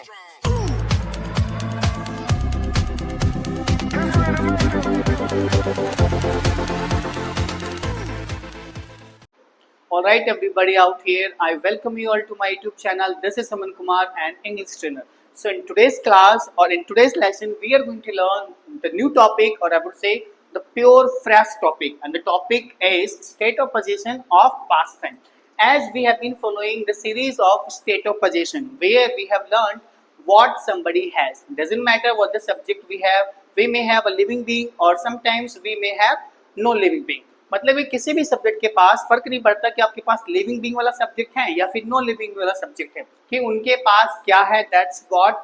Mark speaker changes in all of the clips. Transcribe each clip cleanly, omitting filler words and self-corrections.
Speaker 1: Alright, everybody out here, I welcome you all to my YouTube channel. This is Aman Kumar, an English trainer. So, in today's class or in today's lesson, we are going to learn the new topic, or I would say the pure fresh topic, and the topic is state of possession of past tense. As we have been following the series of state of possession, where we have learned what somebody has. Doesn't matter what the subject we have. We may have a living being, or sometimes we may have no living being. मतलब ये किसी भी subject के पास फर्क नहीं पड़ता कि आपके पास लिविंग बीइंग वाला सब्जेक्ट है या फिर नो लिविंग वाला सब्जेक्ट है, कि उनके पास क्या है, that's got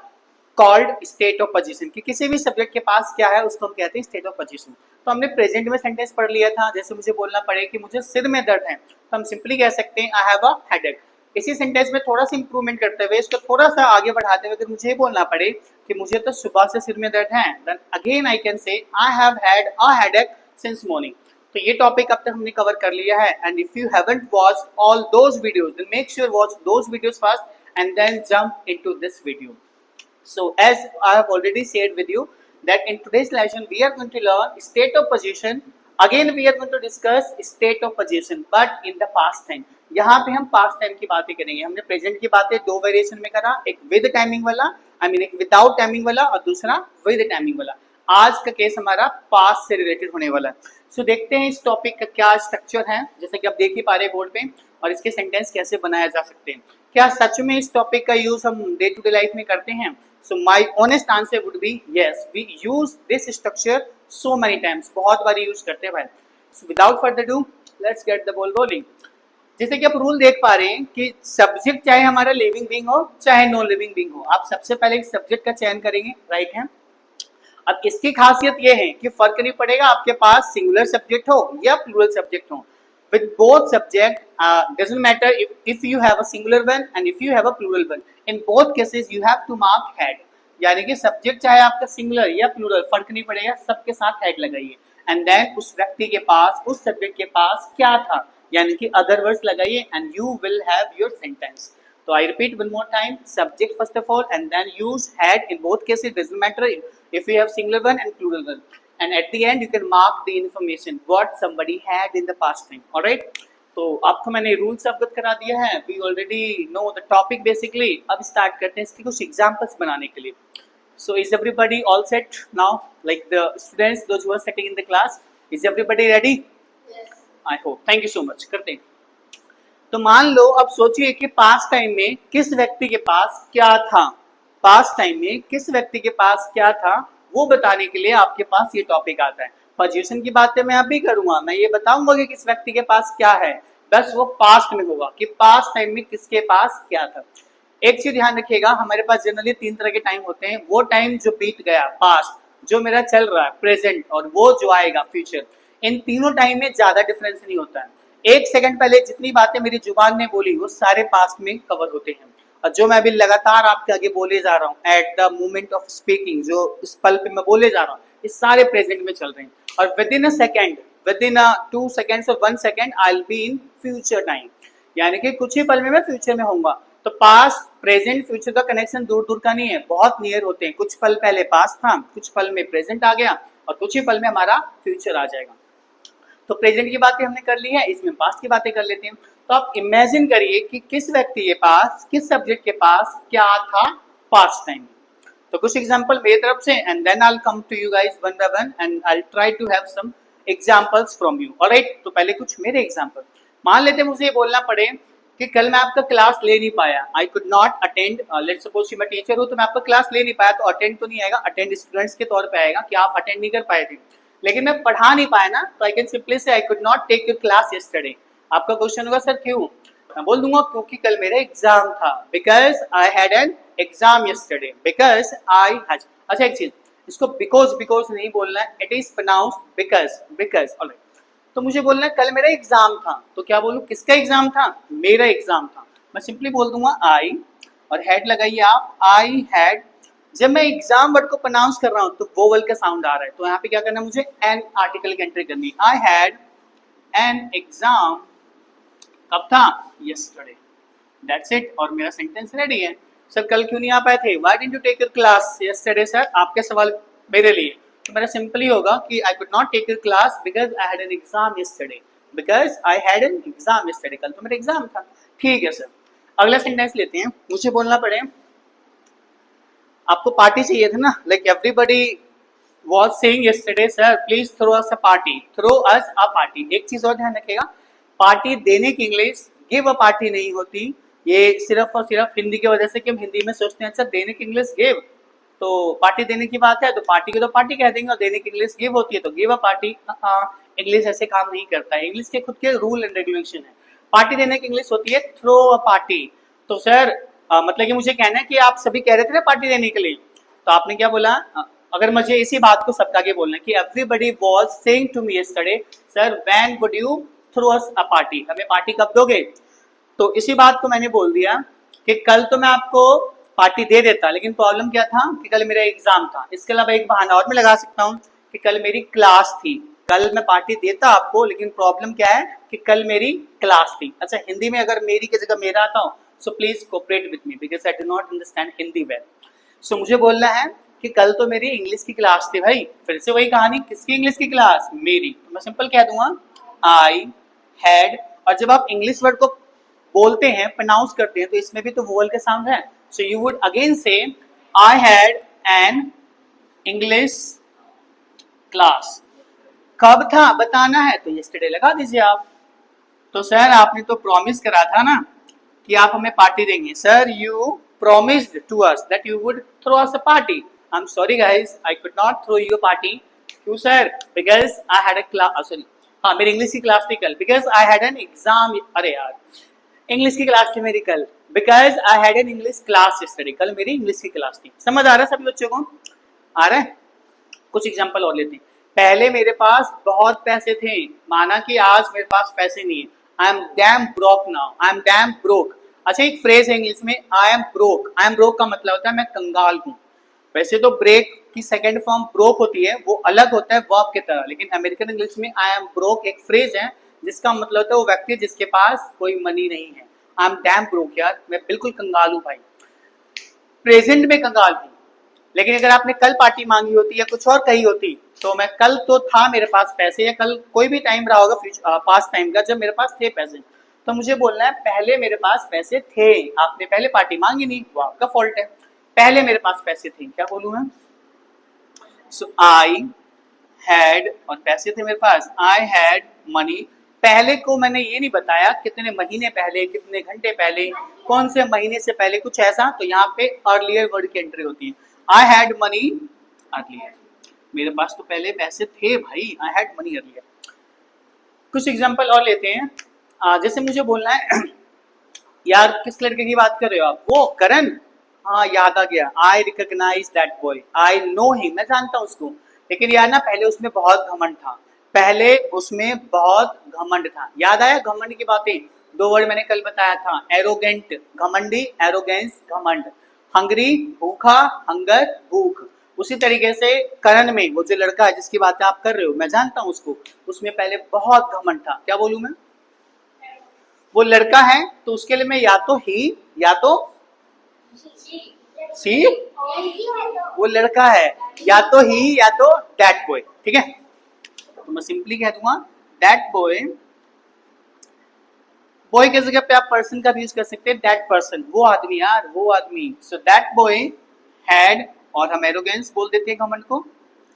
Speaker 1: called state of position. कि किसी भी सब्जेक्ट के पास क्या है उसको हम कहते हैं स्टेट ऑफ पोजीशन। तो हमने प्रेजेंट में सेंटेंस पढ़ लिया था, जैसे मुझे बोलना पड़े कि मुझे सिर में दर्द है, तो हम सिंपली कह सकते हैं आई हैव अ हेडेक। इसी सेंटेंस में थोड़ा सा इंप्रूवमेंट करते हुए, इसको थोड़ा सा आगे बढ़ाते हुए अगर मुझे बोलना पड़े कि मुझे तो सुबह से सिर में दर्द है, then again I can say I have had a headache since morning. तो ये टॉपिक अब तक हमने कवर कर लिया है, and if you haven't watched all those videos then make sure watch those videos first and then jump into this video. So as I have already shared with you that in today's lesson we are going to learn state of possession. Again we are going to discuss state of possession but in the past time. यहाँ पे हम past time की बातें करेंगे। हमने present की बातें दो वेरिएशन में करा, एक with timing वाला, एक without timing वाला और दूसरा with timing वाला। आज का केस हमारा पास्ट से रिलेटेड होने वाला है। सो देखते हैं इस टॉपिक का क्या स्ट्रक्चर है, जैसे कि आप देख ही पा रहे बोर्ड पे, और इसके सेंटेंस कैसे बनाया जा सकते हैं। क्या सच में इस टॉपिक का यूज हम डे टू डे लाइफ में करते हैं? So my honest answer would be yes, we use this structure so many times, बहुत बार यूज करते हैं भाई। So without further do let's get the ball rolling. जैसे कि आप रूल देख पा रहे हैं कि सब्जेक्ट चाहे हमारा लिविंग बीइंग हो चाहे नॉन लिविंग बीइंग हो, आप सबसे पहले एक सब्जेक्ट का चयन करेंगे, राइट है। अब इसकी खासियत ये है कि फर्क नहीं पड़ेगा आपके पास सिंगुलर सब्जेक्ट हो या प्लूरल सब्जेक्ट हो। With both subject, doesn't matter if you have a singular one and if you have a plural one. In both cases, you have to mark head. यानी कि सब्जेक्ट चाहे आपका singular या plural फर्क नहीं पड़ेगा, सबके साथ हेड लगाइए। एंड देन उस व्यक्ति के पास, उस सब्जेक्ट के पास क्या था, यानी कि अदर वर्ड्स लगाइए and you will have your sentence. So I repeat one more time, subject first of all and then use had. In both cases it doesn't matter if you have singular one and plural one, and at the end you can mark the information what somebody had in the past time. All right, तो आपको मैंने rules अवगत करा दिया है, we already know the topic basically। अब start करते हैं इसके कुछ एग्जांपल्स बनाने के लिए। So is everybody all set now, like the students those who are sitting in the class, is everybody ready? Yes, I hope. Thank you so much। करते हैं। तो मान लो अब सोचिए कि पास्ट टाइम में किस व्यक्ति के पास क्या था, पास्ट टाइम में किस व्यक्ति के पास क्या था वो बताने के लिए आपके पास ये टॉपिक आता है। पोजीशन की बातें मैं अभी करूंगा, मैं ये बताऊंगा कि किस व्यक्ति के पास क्या है, बस वो पास्ट में होगा कि पास्ट टाइम में किसके पास क्या था। एक चीज ध्यान रखिएगा, हमारे पास जनरली तीन तरह के टाइम होते हैं, वो टाइम जो बीत गया पास्ट, जो मेरा चल रहा है प्रेजेंट, और वो जो आएगा फ्यूचर। इन तीनों टाइम में ज्यादा डिफरेंस नहीं होता है। एक सेकंड पहले जितनी बातें मेरी जुबान ने बोली वो सारे पास्ट में कवर होते हैं, और जो मैं अभी लगातार आपके आगे बोले जा रहा हूँ at the moment of speaking, जो इस पल पे मैं बोले जा रहा हूँ, ये सारे प्रेजेंट में चल रहे हैं। और with in a second, with in 2 seconds और 1 second I will be in future time, यानी कि कुछ ही पल में मैं फ्यूचर में होऊंगा। तो पास्ट प्रेजेंट फ्यूचर का कनेक्शन दूर दूर का नहीं है, बहुत नियर होते हैं। कुछ पल पहले पास्ट था, कुछ पल में प्रेजेंट आ गया, और कुछ ही पल में हमारा फ्यूचर आ जाएगा। तो प्रेजेंट की बातें हमने कर ली है, इसमें पास्ट की बातें कर लेते हैं। तो आप इमेजिन करिए कि किस व्यक्ति के पास, किस सब्जेक्ट के पास क्या था पास्ट टाइम। तो कुछ एग्जांपल मेरी तरफ से and then I will come to you guys one by one and I will try to have some examples from you. Alright, तो पहले कुछ मेरे एग्जांपल। मान लेते हैं मुझे ये बोलना पड़े कि कल मैं आपका क्लास ले नहीं पाया, आई could not attend. Let's suppose कि मैं टीचर हूँ तो मैं आपका क्लास ले नहीं पाया, तो अटेंड तो नहीं आएगा, अटेंड स्टूडेंट्स के तौर पे आएगा कि आप अटेंड नहीं कर पाए थे, लेकिन मैं पढ़ा नहीं पाया ना, तो आई can simply say I could not take your class yesterday. आपका क्वेश्चन होगा सर क्यों, मैं बोल दूंगा क्योंकि कल मेरा एग्जाम था, because I had an exam yesterday, because I had. अच्छा एक चीज, इसको बिकॉज बिकॉज नहीं बोलना है, it is pronounced because because. Alright, तो मुझे बोलना है कल मेरा एग्जाम था, तो क्या बोलूं, किसका एग्जाम था, मेरा एग्जाम था। मैं सिंपली बोल दूंगा आई, और हेड लगाइए आप, आई हैड। जब मैं एग्जाम वर्ड को प्रोनाउंस कर रहा हूं तो वोवल का साउंड आ रहा है, तो यहाँ पे क्या करना है, मुझे एन आर्टिकल की एंट्री करनी। आई हैड एन एग्जाम, कब था, यस्टरडे, दैट्स इट, और मेरा सेंटेंस रेडी है। सर कल क्यों नहीं आ पाए थे? Why didn't you take your class yesterday? Sir आपके सवाल मेरे लिए, तो मेरा सिंपली होगा कि I could not take your class because I had an exam yesterday, because I had an exam yesterday, कल तो मेरा एग्जाम था। ठीक है सर, अगला सेंटेंस लेते हैं। मुझे बोलना पड़े आपको पार्टी चाहिए था ना, like everybody was saying yesterday, sir please throw us a party, throw us a party। एक चीज और ध्यान रखिएगा, पार्टी देने की इंग्लिश गिव अ पार्टी नहीं होती। ये सिर्फ और सिर्फ हिंदी की वजह से कि हम हिंदी में सोचते हैं अच्छा देने की इंग्लिश गिव, तो पार्टी देने की बात है तो पार्टी की तो पार्टी कह देंगे, और देने की इंग्लिश गिव होती है तो गिव अ पार्टी। इंग्लिश ऐसे काम नहीं करता है, इंग्लिश के खुद के रूल एंड रेगुलेशन है। पार्टी देने की इंग्लिश होती है थ्रो अ पार्टी। तो सर मतलब कि मुझे कहना है कि आप सभी कह रहे थे ना पार्टी देने के लिए, तो आपने क्या बोला? अगर मुझे इसी बात को सबका आगे बोलना है कि everybody was saying to me yesterday, sir when would you throw us a party, हमें पार्टी कब दोगे? तो इसी बात को मैंने बोल दिया कि कल तो मैं आपको पार्टी दे देता, लेकिन प्रॉब्लम क्या था कि कल मेरा एग्जाम था। इसके अलावा एक बहाना और मैं लगा सकता हूँ कि कल मेरी क्लास थी। कल मैं पार्टी देता आपको, लेकिन प्रॉब्लम क्या है कि कल मेरी क्लास थी। अच्छा, हिंदी में अगर मेरी की जगह मेरा आता हो, so please cooperate with me because I do not understand Hindi well. So मुझे बोलना है कि कल तो मेरी इंग्लिश की क्लास थी भाई। फिर से वही कहानी, किसकी इंग्लिश की क्लास? मेरी। तो मैं सिंपल कह दूंगा आई हैड, और जब आप इंग्लिश वर्ड को बोलते हैं, प्रोनाउंस करते हैं, तो इसमें भी तो वोवल के साउंड है। सो यू वुड अगेन से आई हैड एन इंग्लिश क्लास। कब था बताना है तो यस्टरडे लगा दीजिए आप। तो सर आपने तो प्रॉमिस करा था ना कि आप हमें पार्टी देंगे। Sir you promised to us that you would throw us a party. I'm sorry guys, I could not throw you a party. क्यों sir? Because I had a class, sorry, हाँ मेरी इंग्लिश की class थी कल। Because I had an exam, अरे यार English की class थी मेरी कल। Because I had an English class yesterday, कल मेरी इंग्लिश की क्लास थी। समझ आ रहा है सभी बच्चों को? आ रहा है? कुछ एग्जाम्पल और लेते हैं। पहले मेरे पास बहुत पैसे थे, माना कि आज मेरे पास पैसे नहीं है। I am damn broke now, I am damn broke. अच्छा, एक फ्रेज है इंग्लिश में I am broke. I am broke का मतलब होता है मैं कंगाल हूँ। वैसे तो ब्रेक की सेकेंड फॉर्म ब्रोक होती है, वो अलग होता है वर्ब की तरह, लेकिन अमेरिकन इंग्लिश में आई एम ब्रोक एक फ्रेज है जिसका मतलब होता है वो व्यक्ति जिसके पास कोई मनी नहीं है। आई एम डैम ब्रोक, यार मैं बिल्कुल कंगाल हूँ भाई, प्रेजेंट में कंगाल हूँ। लेकिन अगर आपने कल पार्टी मांगी होती या कुछ और कही होती, तो मैं कल तो था मेरे पास पैसे, या कल कोई भी टाइम रहा होगा पास टाइम का जब मेरे पास थे पैसे, तो मुझे बोलना है पहले मेरे पास पैसे थे। आपने पहले पार्टी मांगी नहीं, वो आपका फॉल्ट है। पहले मेरे पास पैसे थे, क्या बोलूं मैं? सो आई हैड, और पैसे थे मेरे पास, आई हैड मनी। पहले को मैंने ये नहीं बताया कितने महीने पहले, कितने घंटे पहले, कौन से महीने से पहले, कुछ ऐसा। तो यहाँ पे अर्लियर वर्ड की एंट्री होती है। आई हैड मनी अर्लियर, मेरे पास तो पहले पैसे थे भाई, आई हैड मनी अर्लियर। कुछ एग्जांपल और लेते हैं। जैसे मुझे बोलना है यार किस लड़के की बात कर रहे हो आप? वो करण, हाँ याद आ गया। I recognise that boy, I know him, मैं जानता हूँ उसको। लेकिन यार ना पहले उसमें बहुत घमंड था, पहले उसमें बहुत घमंड था। याद आया घमंड की बातें? दो वर्ड मैंने कल बताया था, एरोगेंट घमंडी, एरोगेंस घमंड, हंगरी भूखा, हंगर भूख। उसी तरीके से करण में वो जो लड़का है जिसकी बातें आप कर रहे हो, मैं जानता हूँ उसको, उसमें पहले बहुत घमंड था। क्या बोलूं मैं? वो लड़का है तो उसके लिए मैं या तो ही या तो सी, वो लड़का है या तो ही या तो दैट बॉय। ठीक है, तो मैं सिंपली कह दूंगा दैट बॉय। बॉय की जगह पे आप पर्सन का भी यूज कर सकते हैं, दैट पर्सन, वो आदमी यार, वो आदमी। सो दैट बॉय हैड, और हम एरोगेंस बोल देते हैं घमंड को।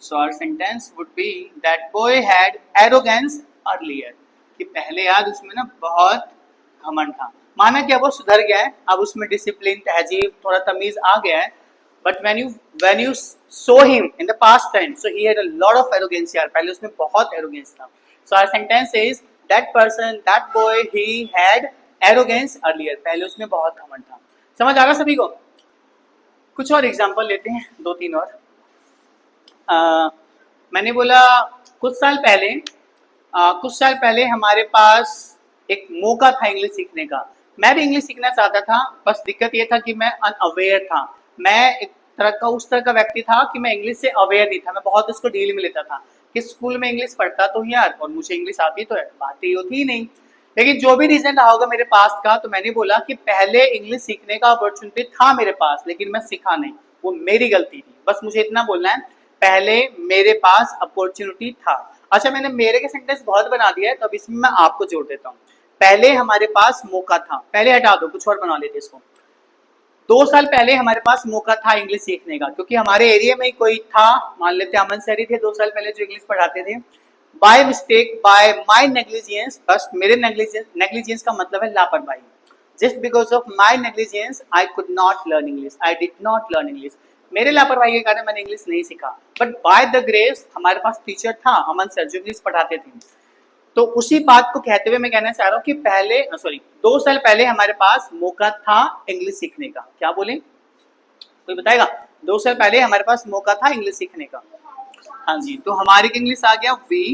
Speaker 1: So our sentence would be that boy had arrogance earlier, कि पहले यार उसमें ना बहुत घमंड था। माना कि अब वो सुधर गया है, अब उसमें डिसिप्लिन, तहजीब, थोड़ा तमीज आ गया है। But when you saw him in the past time, so he had a lot of arrogance यार, पहले उसमें बहुत arrogance था। So our sentence is that person, that boy, he had arrogance earlier, पहले उसमें बहुत घमंड था। समझ आ रहा सभी को? कुछ और एग्जांपल लेते हैं, दो तीन और। मैंने बोला कुछ साल पहले हमारे पास एक मौका था इंग्लिश सीखने का। मैं भी इंग्लिश सीखना चाहता था, बस दिक्कत ये था कि मैं अनअवेयर था। मैं एक तरह का उस तरह का व्यक्ति था कि मैं इंग्लिश से अवेयर नहीं था, मैं बहुत उसको डील में लेता था कि स्कूल में इंग्लिश पढ़ता तो यार, और मुझे इंग्लिश आती तो है, बातें होती ही नहीं। लेकिन जो भी रीजन रहा होगा मेरे पास का, तो मैंने बोला कि पहले इंग्लिश सीखने का अपॉर्चुनिटी था मेरे पास, लेकिन मैं सीखा नहीं, वो मेरी गलती थी। बस मुझे इतना बोलना है, पहले मेरे पास अपॉर्चुनिटी था। अच्छा, मैंने मेरे के सेंटेंस बहुत बना दिया है, तो अब इसमें मैं आपको जोड़ देता हूँ। पहले हमारे पास मौका था, पहले हटा दो, कुछ और बना लेते इसको। 2 साल पहले हमारे पास मौका था इंग्लिश सीखने का, क्योंकि हमारे एरिया में कोई था, मान लेते अमन सर ही थे 2 साल पहले जो इंग्लिश पढ़ाते थे। By mistake, bye my negligence, बस मेरे नेग्लिजेंस का मतलब है लापरवाही। Just because of my negligence I could not learn English, I did not learn English. मेरे लापरवाही के कारण मैंने इंग्लिश नहीं सीखा। बट बाय द ग्रेस हमारे पास टीचर था अमन सर जो इंग्लिश पढ़ाते थे। तो उसी बात को कहते हुए मैं कहना चाह रहा हूँ कि पहले 2 साल पहले हमारे पास मौका था इंग्लिश सीखने का। क्या बोले, कोई बताएगा? 2 साल पहले हमारे पास मौका था इंग्लिश सीखने का। हाँ जी, तो हमारी इंग्लिश आ गया वी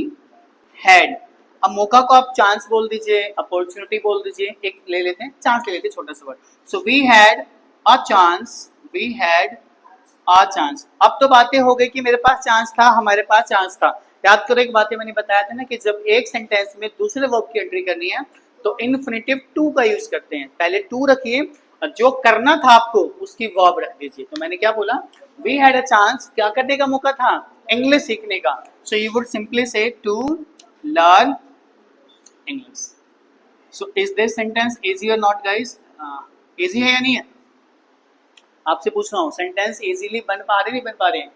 Speaker 1: हैड। अब मौका को आप चांस बोल दीजिए, अपॉर्चुनिटी बोल दीजिए, एक ले लेते हैं, चांस ले लेते हैं, छोटा सा word. So we had a chance, we had a chance. अब तो बातें हो गई कि मेरे पास चांस था, हमारे पास चांस था। याद करो एक बात मैंने बताया था ना कि जब एक सेंटेंस में दूसरे वर्ब की एंट्री करनी है तो इन्फिनिटिव टू का यूज करते हैं। पहले टू रखिए और जो करना था आपको उसकी वर्ब रख दीजिए। तो मैंने क्या बोला, वी हैड अ चांस, क्या करने का मौका था? इंग्लिश सीखने का। So you would simply say to learn English. So is this sentence easy or not guys? Easy है या नहीं है? आपसे पूछ रहा हूँ, सेंटेंस इजीली बन पा रहे नहीं बन पा रहे हैं?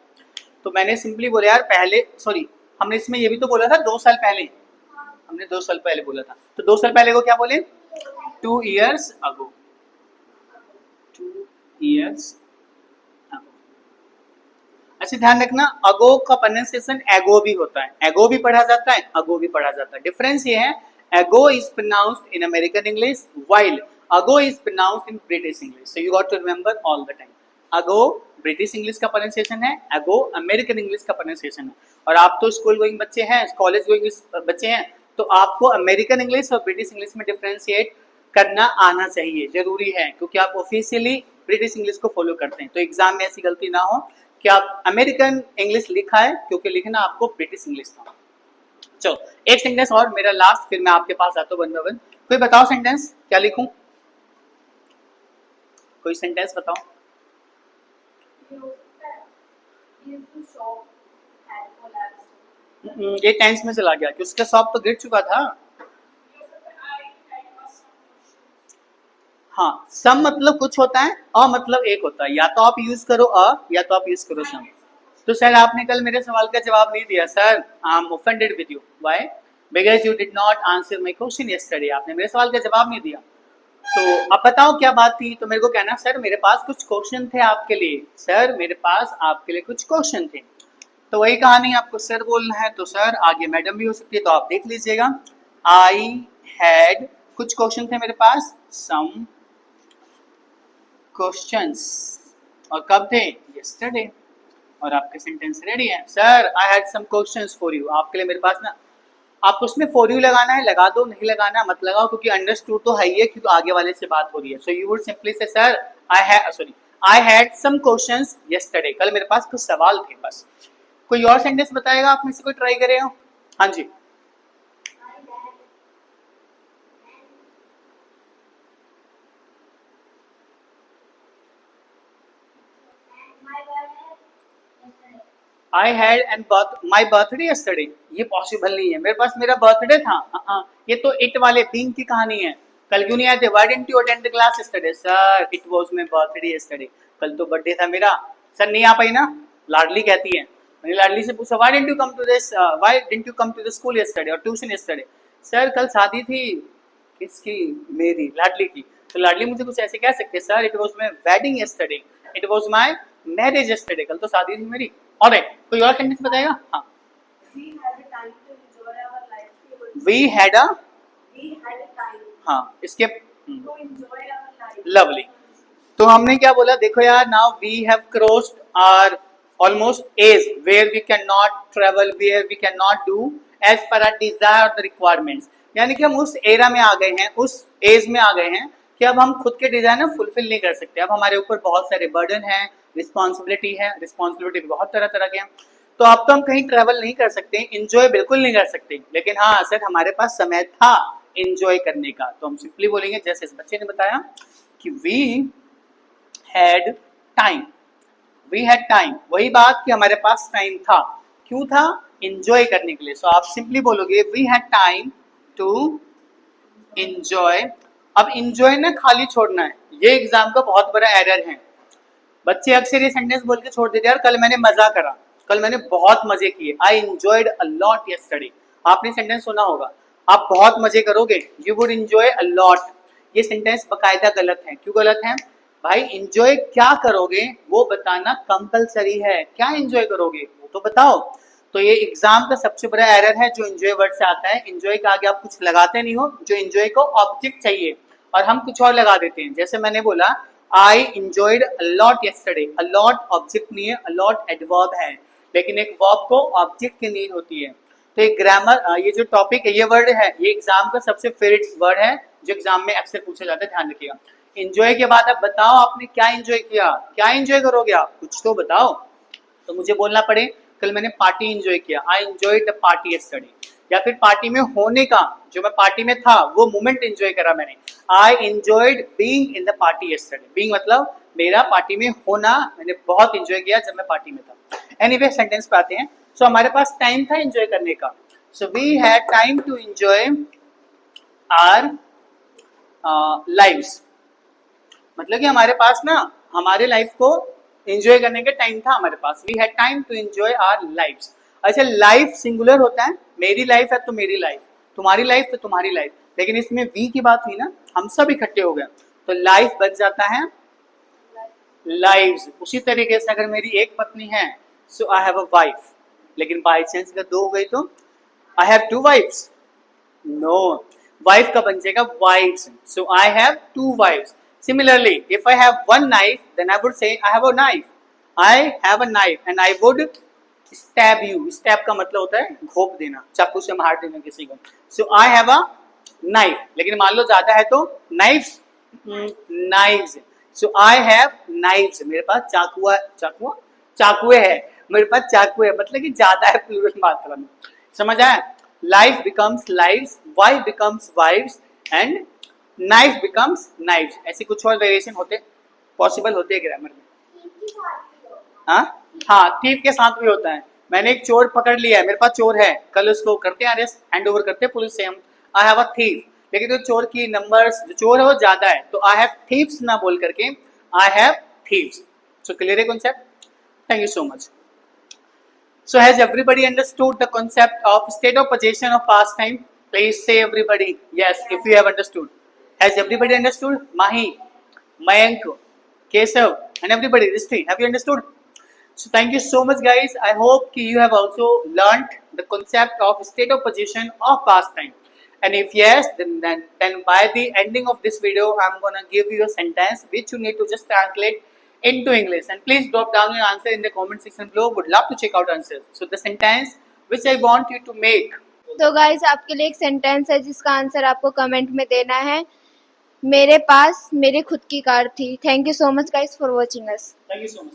Speaker 1: तो मैंने सिंपली बोला यार पहले, सॉरी हमने इसमें ये भी तो बोला था 2 साल पहले, हमने 2 साल पहले बोला था। तो 2 साल पहले को क्या बोले? 2 years ago, 2 years ago। अच्छा ध्यान रखना, अगो का प्रोनाउंसिएशन एगो भी होता है, एगो भी पढ़ा जाता है, अगो भी पढ़ा जाता है। डिफरेंस ये है, ago is pronounced in American English while ago is pronounced in British English. So you got to remember all the time, ago British English का प्रोनाउंसिएशन है, एगो अमेरिकन इंग्लिश का प्रोनाउंसिएशन है। और आप तो स्कूल गोइंग बच्चे हैं, college going बच्चे हैं, तो आपको अमेरिकन इंग्लिश और ब्रिटिश इंग्लिश में डिफ्रेंशिएट करना आना चाहिए, जरूरी है, क्योंकि आप ऑफिशियली ब्रिटिश इंग्लिश को फॉलो करते हैं। तो एग्जाम में ऐसी गलती ना हो कि आप अमेरिकन इंग्लिश लिखा है, क्योंकि लिखना आपको ब्रिटिश इंग्लिश था। चलो एक सेंटेंस और मेरा लास्ट, फिर मैं आपके पास आता हूँ वन बाय वन। कोई बताओ सेंटेंस क्या लिखूं? कोई सेंटेंस बताओ। ये टेंस में चला गया कि उसका शॉप तो गिर चुका था। हाँ, सम मतलब कुछ होता है, अ मतलब एक होता है। या तो आप यूज करो अ, या तो आप यूज करो सम। तो सर आपने कल मेरे सवाल का जवाब नहीं दिया। Sir I am offended with you. Why? Because you did not answer my question yesterday. आपने मेरे सवाल का जवाब नहीं दिया। तो अब बताओ क्या बात थी? तो मेरे को कहना सर मेरे पास कुछ क्वेश्चन थे आपके लिए, सर मेरे पास आपके लिए कुछ क्वेश्चन थे। तो वही कहानी, आपको सर बोलना है तो सर, आगे मैडम भी हो सकती है, तो आप देख लीजिएगा। आई हैड, कुछ क्वेश्चन थे मेरे पास, सम क्वेश्चंस। और कब थे? यस्टरडे। और आपके सेंटेंस रेडी है, sir I had some questions for you. आपके लिए मेरे पास ना, आपको उसमें फॉर यू लगाना है लगा दो, नहीं लगाना मत लगाओ, क्योंकि अंडरस्टूड तो है ही है, क्योंकि आगे वाले से बात हो रही है। So you would simply say sir I had some questions yesterday, कल मेरे पास कुछ सवाल थे बस। कोई और सेंटेंस बताएगा आप में से कोई ट्राई करे हो? हाँ जी। I had and my birthday yesterday, ये पॉसिबल नहीं है, मेरे पास मेरा बर्थडे था। ये तो इट वाले बीइंग की कहानी है। कल क्यों नहीं आए थे? Why didn't you attend the class yesterday? Sir it was my birthday yesterday, कल तो बर्थडे था मेरा। सर नहीं आ पाई ना, लाडली कहती है। मैंने लाडली से पूछा why didn't you come to this, why didn't you come to the school yesterday और ट्यूशन यस्टरडे? सर कल शादी थी। किसकी? मेरी, लाडली की। तो लाडली मुझे कुछ ऐसे कह सकते, sir it was my wedding yesterday, it was my marriage yesterday, कल तो शादी थी मेरी। ऑलराइट, कोई और सेंटेंस बताएगा? हाँ, वी हैड अ, हाँ इसके लवली। तो हमने क्या बोला, देखो यार, now we have crossed our almost age where we can not travel, where we can not do as per our desire the requirements. यानी कि हम उस एरा में आ गए हैं, उस एज में आ गए हैं कि अब हम खुद के डिजायर ना फुलफिल नहीं कर सकते। अब हमारे ऊपर बहुत सारे बर्डन है, रिस्पॉन्सिबिलिटी है, रिस्पॉन्सिबिलिटी बहुत तरह तरह के हैं। तो अब तो हम कहीं ट्रैवल नहीं कर सकते, इंजॉय बिल्कुल नहीं कर सकते। लेकिन हाँ सर हमारे पास समय था, एंजॉय करने का। तो हम सिंपली बोलेंगे जैसे इस बच्चे ने बताया कि we had time, we had time, वही बात कि हमारे पास टाइम था। क्यों था? एंजॉय करने के लिए। सो आप सिंपली बोलोगे we had time to enjoy. अब एंजॉय ना खाली छोड़ना है, ये एग्जाम का बहुत बड़ा एरर है। बच्चे अक्सर ये सेंटेंस बोल के छोड़ देते हैं, यार कल मैंने मजा करा, कल मैंने बहुत मजे किए, I enjoyed a lot yesterday. आपने सेंटेंस सुना होगा, आप बहुत मजे करोगे, you would enjoy a lot. ये सेंटेंस बकायदा गलत है। क्यों गलत है? भाई एंजॉय क्या करोगे वो बताना कंपलसरी है। क्या एंजॉय करोगे वो तो बताओ। तो ये एग्जाम का सबसे बड़ा एरर है जो एंजॉय वर्ड से आता है। एंजॉय के आगे आप कुछ लगाते नहीं हो, जो एंजॉय को ऑब्जेक्ट चाहिए और हम कुछ और लगा देते हैं। जैसे मैंने बोला I enjoyed a lot yesterday, a lot object नहीं है, अ लॉट एडवर्ब है, लेकिन एक वर्ब को ऑब्जेक्ट की नीड होती है। तो एक ग्रामर, ये जो टॉपिक है, ये वर्ड है, ये एग्जाम का सबसे फेवरेट वर्ड है जो एग्जाम में अक्सर पूछा जाता है, ध्यान रखिएगा। एंजॉय के बाद आप बताओ आपने क्या एंजॉय किया, क्या एंजॉय करोगे आप, कुछ तो बताओ। तो मुझे बोलना पड़े कल मैंने पार्टी एंजॉय किया, I enjoyed the party yesterday. या फिर पार्टी में होने का, जो मैं पार्टी में था वो मोमेंट एंजॉय करा मैंने, I enjoyed being in the party yesterday. Being मतलब मेरा पार्टी में होना, मैंने बहुत एंजॉय किया जब मैं पार्टी में था। एनीवे सेंटेंस पे आते हैं। सो हमारे पास टाइम था एंजॉय करने का। So we had time to enjoy our lives. मतलब कि हमारे पास ना हमारे लाइफ को एंजॉय करने का टाइम था हमारे पास। We had time to enjoy our lives. अच्छा, लाइफ सिंगुलर होता है, मेरी लाइफ है तो मेरी लाइफ, तुम्हारी लाइफ तो तुम्हारी लाइफ, लेकिन इसमें वी की बात हुई ना, हम सब इकट्ठे हो गए तो लाइफ बच जाता है लाइव्स। उसी तरीके से अगर मेरी एक पत्नी है so I have a wife, लेकिन बाई चांस अगर दो हो गई तो I have two wifes. No, wife का बन जाएगा wifes. So I have two wifes. Similarly, if I have one knife, then I would say I have a knife. I have a knife and I would stab you. Stab का मतलब होता है घोंप देना, चाकू से मार देना किसी को। So I have a knife. लेकिन मान लो ज्यादा है तो knives, knives. So I have knives. मेरे पास चाकुए है, मेरे पास चाकू है, मतलब कि ज्यादा है प्लूरल मात्रा में। समझ आया? Life becomes lives, wife becomes wives and knife becomes knives. ऐसे कुछ और वेरिएशन होते पॉसिबल होते हैं ग्रामर में। हाँ, थीफ के साथ भी होता है। मैंने एक चोर पकड़ लिया है, मेरे पास चोर है, कल उसको करते हैं अरेस्ट, हैंड ओवर करते हैं पुलिस से हम, आई हैव अ थीफ। लेकिन जो चोर की नंबर्स, जो चोर है वो ज्यादा है, तो आई हैव थीव्स ना बोल करके I have thieves. So clear है concept? Thank you so much. So has everybody understood the concept of state of possession of past time? Please say everybody yes if you have understood. Has everybody understood? Mahi, Mayank, Kesav, and everybody, Rishti, have you understood? So thank you so much guys. I hope you have also learnt the concept of state of possession of past time. And if yes, then by the ending of this video, I'm gonna give you a sentence which you need to just translate into English. And please drop down your answer in the comment section below. Would love to check out answers. So the sentence which I want you to make.
Speaker 2: तो guys आपके लिए एक sentence है जिसका answer आपको comment में देना है। मेरे पास मेरी खुद की कार थी। Thank you so much guys for watching us.
Speaker 1: Thank you so much.